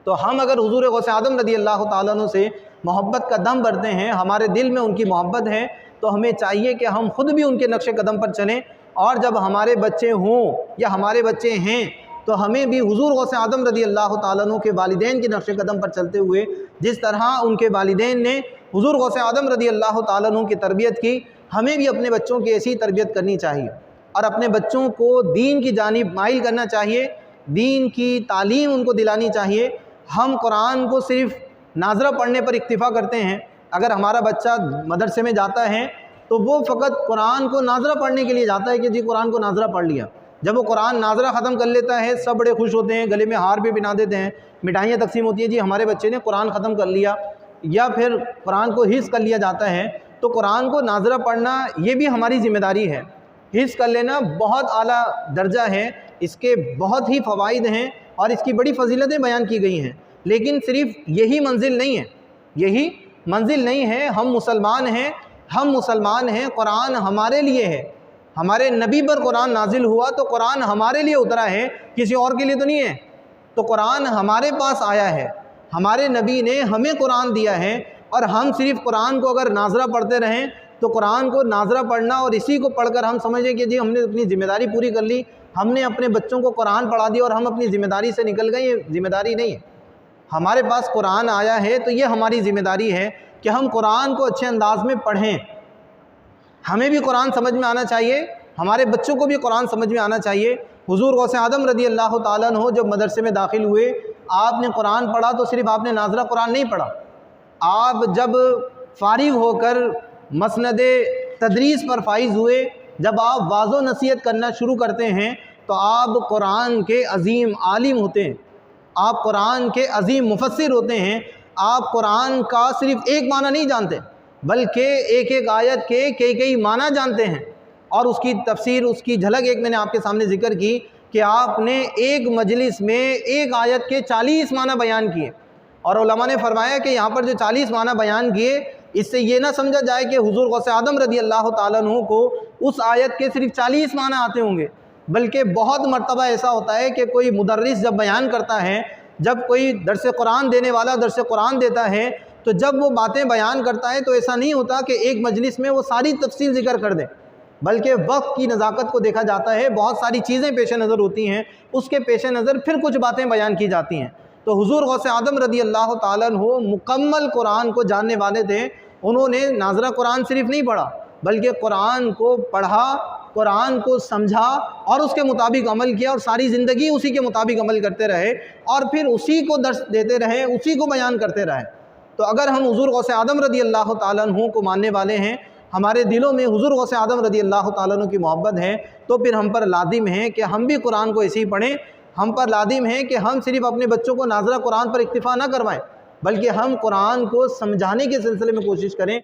तो हम अगर हुजूर गौसे आदम रज़ी अल्लाह ताला अन्हु से मोहब्बत का दम भरते हैं, हमारे दिल में उनकी मोहब्बत है, तो हमें चाहिए कि हम खुद भी उनके नक्शे कदम पर चलें। और जब हमारे बच्चे हों या हमारे बच्चे हैं तो हमें भी हुजूर गौसे आदम रज़ी अल्लाह ताला अन्हु के वालिदैन के नक्शे कदम पर चलते हुए जिस तरह उनके वालिदैन ने हुजूर गौसे आदम रज़ी अल्लाह ताला अन्हु की तरबियत की, हमें भी अपने बच्चों की ऐसी तरबियत करनी चाहिए और अपने बच्चों को दीन की जानिब माइल करना चाहिए, दीन की तालीम उनको दिलानी चाहिए। हम कुरान को सिर्फ़ नाज़रा पढ़ने पर इक्तिफ़ा करते हैं। अगर हमारा बच्चा मदरसे में जाता है तो वो फ़कत कुरान को नाज़रा पढ़ने के लिए जाता है कि जी कुरान को नाज़रा पढ़ लिया। जब वो कुरान नाज़रा ख़त्म कर लेता है सब बड़े खुश होते हैं, गले में हार भी पहना देते हैं, मिठाइयाँ तकसीम होती हैं, जी हमारे बच्चे ने कुरान ख़त्म कर लिया, या फिर कुरान को हिफ्ज़ कर लिया जाता है। तो कुरान को नाज़रा पढ़ना ये भी हमारी ज़िम्मेदारी है। हिफ्ज़ कर लेना बहुत आला दर्जा है, इसके बहुत ही फ़वाइद हैं और इसकी बड़ी फ़जीलतें बयान की गई हैं। लेकिन सिर्फ़ यही मंजिल नहीं है, यही मंजिल नहीं है। हम मुसलमान हैं, कुरान हमारे लिए है, हमारे नबी पर कुरान नाजिल हुआ तो कुरान हमारे लिए उतरा है, किसी और के लिए तो नहीं है। तो कुरान हमारे पास आया है, हमारे नबी ने हमें कुरान दिया है और हम सिर्फ़ कुरान को अगर नाज़रा पढ़ते रहें तो कुरान को नाज़रा पढ़ना और इसी को पढ़कर हम समझें कि जी हमने अपनी ज़िम्मेदारी पूरी कर ली, हमने अपने बच्चों को कुरान पढ़ा दिया और हम अपनी ज़िम्मेदारी से निकल गए, ये ज़िम्मेदारी नहीं है। हमारे पास कुरान आया है तो ये हमारी ज़िम्मेदारी है कि हम कुरान को अच्छे अंदाज में पढ़ें। हमें भी कुरान समझ में आना चाहिए, हमारे बच्चों को भी कुरान समझ में आना चाहिए। हुजूर गौसे आदम रज़ी अल्लाह ताला अन्हु जब मदरसे में दाखिल हुए, आपने कुरान पढ़ा तो सिर्फ़ आपने नाज़रा कुरान नहीं पढ़ा। आप जब फ़ारिग होकर मसनद तदरीस पर फाइज़ हुए, जब आप वाज़ो नसीहत करना शुरू करते हैं तो आप कुरान के अज़ीम आलिम होते हैं, आप कुरान के अज़ीम मुफस्सिर होते हैं। आप कुरान का सिर्फ़ एक माना नहीं जानते बल्कि एक एक आयत के कई माना जानते हैं और उसकी तफसीर, उसकी झलक एक मैंने आपके सामने ज़िक्र की कि आपने एक मजलिस में एक आयत के 40 माना बयान किए। और उलमा ने फरमाया कि यहाँ पर जो 40 माना बयान किए, इससे ये ना समझा जाए कि हुजूर गौसे आदम रज़ी अल्लाह ताला अन्हु को उस आयत के सिर्फ़ 40 माना आते होंगे, बल्कि बहुत मरतबा ऐसा होता है कि कोई मुदर्रिस जब बयान करता है, जब कोई दर्स कुरान देने वाला दर्स कुरान देता है, तो जब वो बातें बयान करता है तो ऐसा नहीं होता कि एक मजलिस में वो सारी तफसील ज़िक्र कर दे, बल्कि वक्त की नज़ाकत को देखा जाता है। बहुत सारी चीज़ें पेश नज़र होती हैं, उसके पेश नज़र फिर कुछ बातें बयान की जाती हैं। तो हुजूर गौसे आदम रज़ी अल्लाह ताला अन्हु मुकम्मल कुरान को जानने वाले थे। उन्होंने नाज़रा कुरान सिर्फ़ नहीं पढ़ा बल्कि कुरान को पढ़ा, कुरान को समझा और उसके मुताबिक अमल किया और सारी ज़िंदगी उसी के मुताबिक अमल करते रहे और फिर उसी को दर्स देते रहे, उसी को बयान करते रहे। तो अगर हम हुजूर गौसे आदम रज़ी अल्लाह ताला अन्हु को मानने वाले हैं, हमारे दिलों में हुजूर गौसे आदम रज़ी अल्लाह ताला अन्हु की मोहब्बत है, तो फिर हम पर लाजिम है कि हम भी कुरान को ऐसे ही पढ़ें। हम पर लाजिम है कि हम सिर्फ़ अपने बच्चों को नाज़रा कुरान पर इक्तिफ़ा ना करवाएं, बल्कि हम कुरान को समझाने के सिलसिले में कोशिश करें।